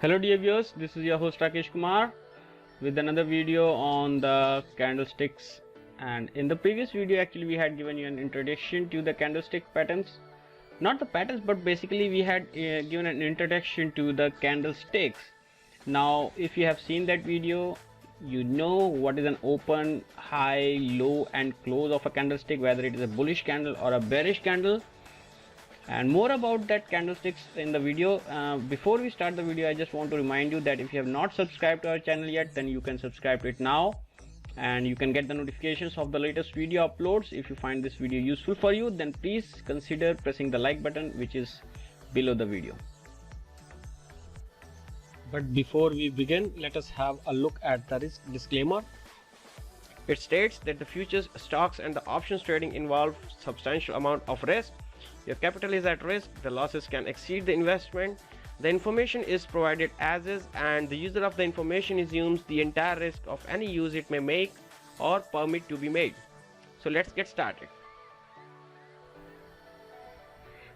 Hello dear viewers, this is your host Rakesh Kumar with another video on the candlesticks. And in the previous video actually we had given you an introduction to the candlestick patterns. Not the patterns, but basically we had given an introduction to the candlesticks. Now if you have seen that video, you know what is an open, high, low and close of a candlestick, whether it is a bullish candle or a bearish candle. And more about that candlesticks in the video. Before we start the video, I just want to remind you that if you have not subscribed to our channel yet, then you can subscribe to it now, and you can get the notifications of the latest video uploads. If you find this video useful for you, then please consider pressing the like button, which is below the video. But before we begin, let us have a look at the risk disclaimer. It states that the futures, stocks and the options trading involve substantial amount of risk. Your capital is at risk, the losses can exceed the investment. The information is provided as is, and the user of the information assumes the entire risk of any use it may make or permit to be made. So let's get started.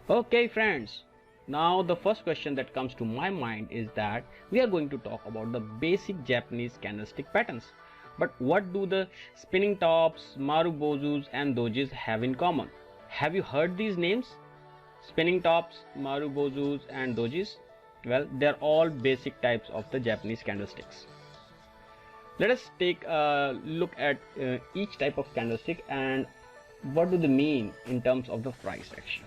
Okay friends, now the first question that comes to my mind is that we are going to talk about the basic Japanese candlestick patterns. But what do the spinning tops, Marubozus and dojis have in common? Have you heard these names? Spinning tops, Marubozus and dojis? Well, they are all basic types of the Japanese candlesticks. Let us take a look at each type of candlestick and what do they mean in terms of the price action.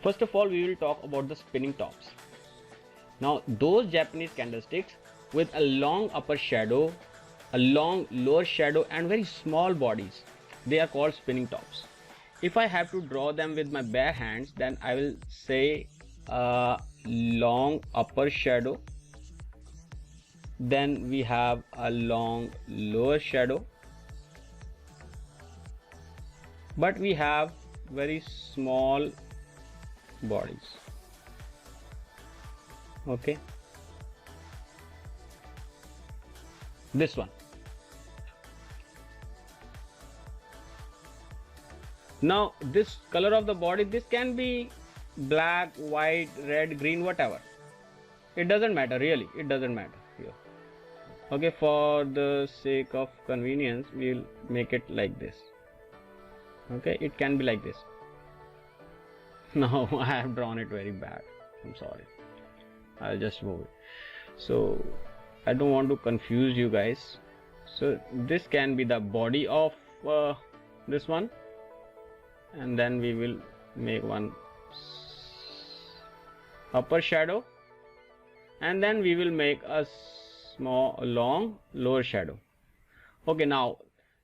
First of all, we will talk about the spinning tops. Now, those Japanese candlesticks with a long upper shadow, a long lower shadow and very small bodies, they are called spinning tops. If I have to draw them with my bare hands, then I will say a long upper shadow, then we have a long lower shadow, but we have very small bodies. Okay, this one. Now this color of the body, this can be black, white, red, green, whatever. It doesn't matter, really, it doesn't matter here. Okay, for the sake of convenience, we'll make it like this. Okay, it can be like this. Now I have drawn it very bad, I'm sorry. I'll just move it. So I don't want to confuse you guys. So this can be the body of this one, and then we will make one upper shadow, and then we will make a small long lower shadow. Okay, now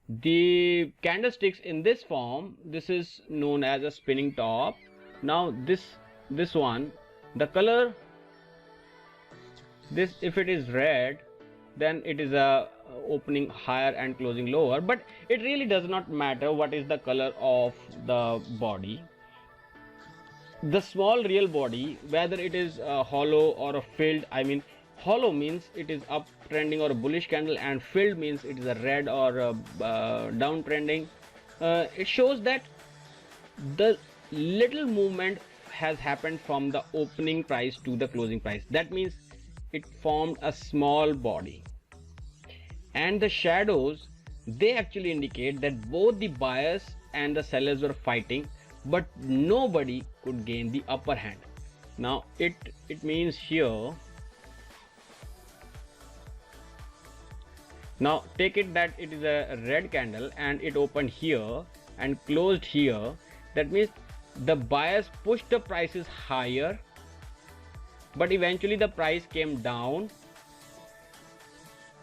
the candlesticks in this form, this is known as a spinning top. Now this one, the color, this, if it is red, then it is a opening higher and closing lower, but it really does not matter what is the color of the body. The small real body, whether it is a hollow or a filled, I mean hollow means it is uptrending or a bullish candle, and filled means it is a red or a downtrending. It shows that the little movement has happened from the opening price to the closing price. That means it formed a small body. And the shadows, they actually indicate that both the buyers and the sellers were fighting, but nobody could gain the upper hand. Now it means here, now take it that it is a red candle and it opened here and closed here. That means the buyers pushed the prices higher, but eventually the price came down.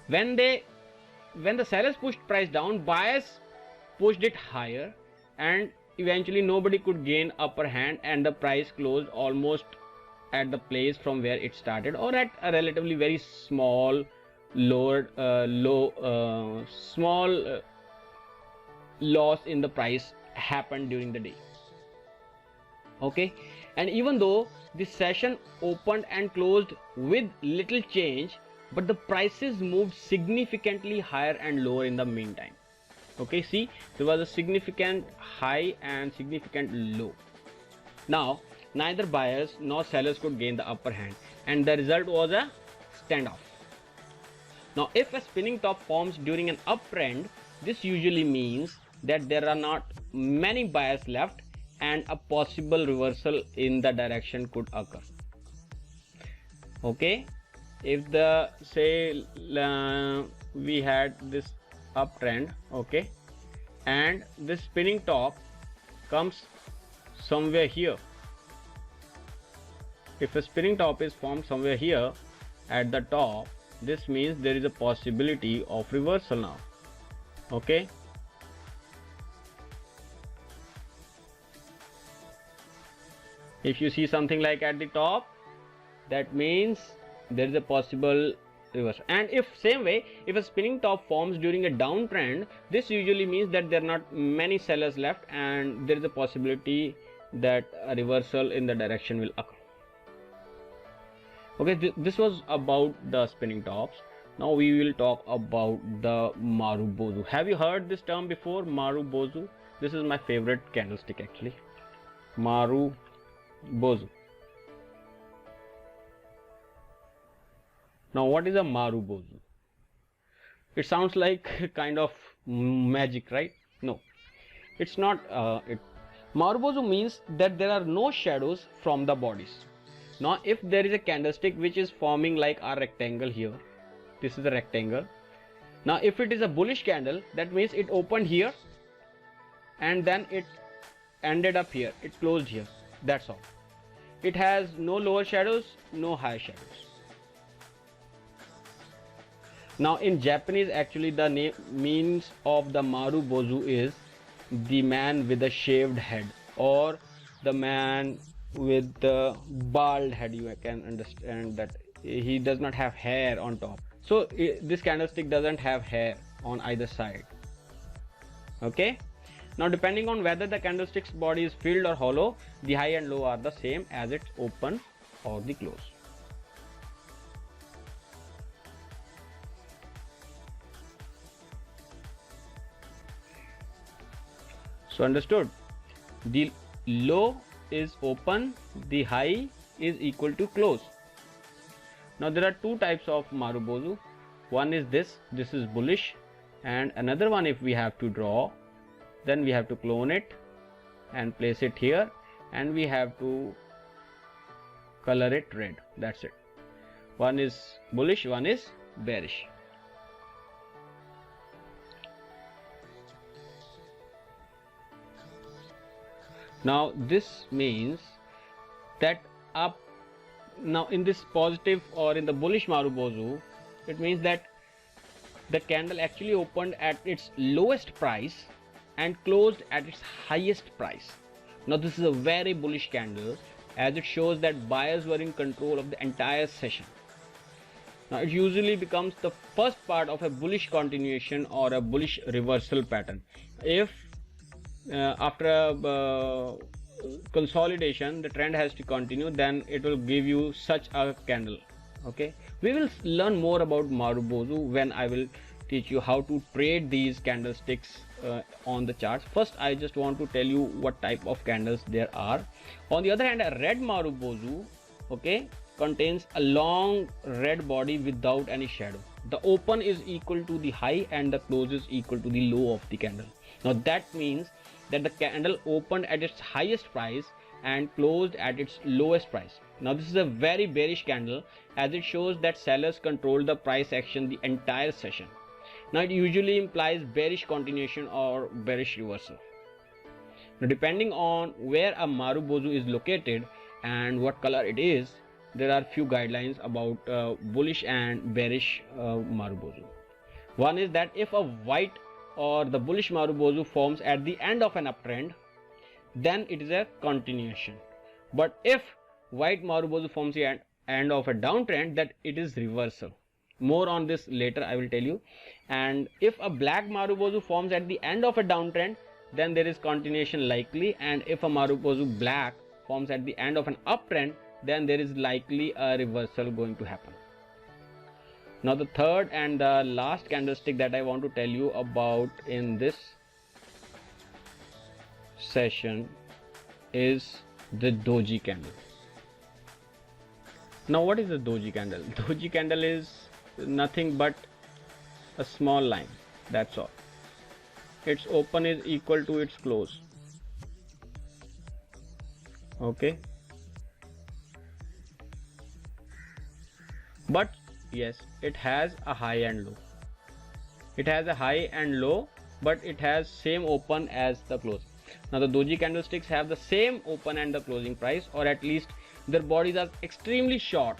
When the sellers pushed price down, buyers pushed it higher, and eventually nobody could gain upper hand, and the price closed almost at the place from where it started, or at a relatively very small loss in the price happened during the day. Okay, and even though the session opened and closed with little change, but the prices moved significantly higher and lower in the meantime. Okay, see, there was a significant high and significant low. Now neither buyers nor sellers could gain the upper hand. and the result was a standoff. Now, if a spinning top forms during an uptrend, this usually means that there are not many buyers left and a possible reversal in the direction could occur. Okay, if the say we had this uptrend, okay, and this spinning top comes somewhere here. If a spinning top is formed somewhere here at the top, this means there is a possibility of reversal now. Okay, if you see something like at the top, that means there is a possible reversal. And if same way, if a spinning top forms during a downtrend, this usually means that there are not many sellers left and there is a possibility that a reversal in the direction will occur. Okay, this was about the spinning tops. Now we will talk about the Marubozu. Have you heard this term before? Marubozu. This is my favorite candlestick actually. Marubozu. Now what is a Marubozu? It sounds like kind of magic, right? No, it's not. Marubozu means that there are no shadows from the bodies. Now if there is a candlestick which is forming like a rectangle here, this is a rectangle. Now if it is a bullish candle, that means it opened here and then it ended up here, it closed here, that's all. It has no lower shadows, no higher shadows. Now in Japanese, actually the name means of the Marubozu is the man with a shaved head, or the man with the bald head. You can understand that he does not have hair on top. So this candlestick doesn't have hair on either side. Okay. Now depending on whether the candlestick's body is filled or hollow, the high and low are the same as its open or the close. So understood, the low is open, the high is equal to close. Now there are two types of Marubozu. One is this is bullish, and another one, if we have to draw, then we have to clone it and place it here, and we have to color it red. That's it. One is bullish, one is bearish. Now this means that now in this positive or in the bullish Marubozu, it means that the candle actually opened at its lowest price and closed at its highest price. Now this is a very bullish candle, as it shows that buyers were in control of the entire session. Now it usually becomes the first part of a bullish continuation or a bullish reversal pattern. If after a consolidation the trend has to continue, then it will give you such a candle. Okay, we will learn more about Marubozu when I will teach you how to trade these candlesticks on the charts. First I just want to tell you what type of candles there are. On the other hand, a red Marubozu, okay, contains a long red body without any shadow. The open is equal to the high and the close is equal to the low of the candle. Now that means that the candle opened at its highest price and closed at its lowest price. Now this is a very bearish candle, as it shows that sellers controlled the price action the entire session. Now it usually implies bearish continuation or bearish reversal. Now depending on where a Marubozu is located and what color it is, there are few guidelines about bullish and bearish Marubozu. One is that if a white or the bullish Marubozu forms at the end of an uptrend, then it is a continuation. But if white Marubozu forms the end of a downtrend, that it is reversal. More on this later, I will tell you. And if a black Marubozu forms at the end of a downtrend, then there is continuation likely. And if a Marubozu black forms at the end of an uptrend, then there is likely a reversal going to happen. Now the third and the last candlestick that I want to tell you about in this session is the doji candle. Now what is a doji candle? Doji candle is nothing but a small line, that's all. Its open is equal to its close. Okay, but yes, it has a high and low. It has a high and low, but it has same open as the close. Now the doji candlesticks have the same open and the closing price, or at least their bodies are extremely short,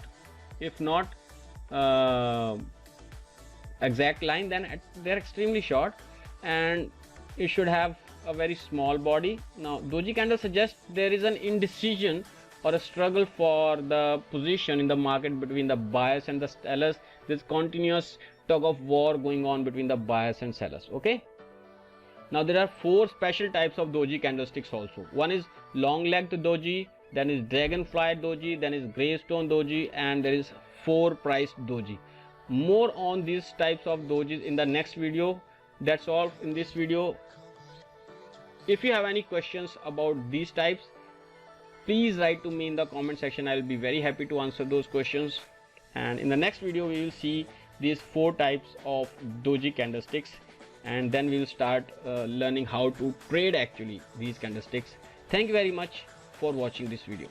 if not exact line, then they're extremely short, and it should have a very small body. Now doji candle suggests there is an indecision or a struggle for the position in the market between the buyers and the sellers. There's continuous tug of war going on between the buyers and sellers. Okay, now there are 4 special types of doji candlesticks also. One is long legged doji, then is dragonfly doji, then is greystone doji, and there is 4 priced doji. More on these types of dojis in the next video. That's all in this video. If you have any questions about these types, please write to me in the comment section. I will be very happy to answer those questions. And in the next video we will see these 4 types of doji candlesticks, and then we will start learning how to trade actually these candlesticks. Thank you very much for watching this video.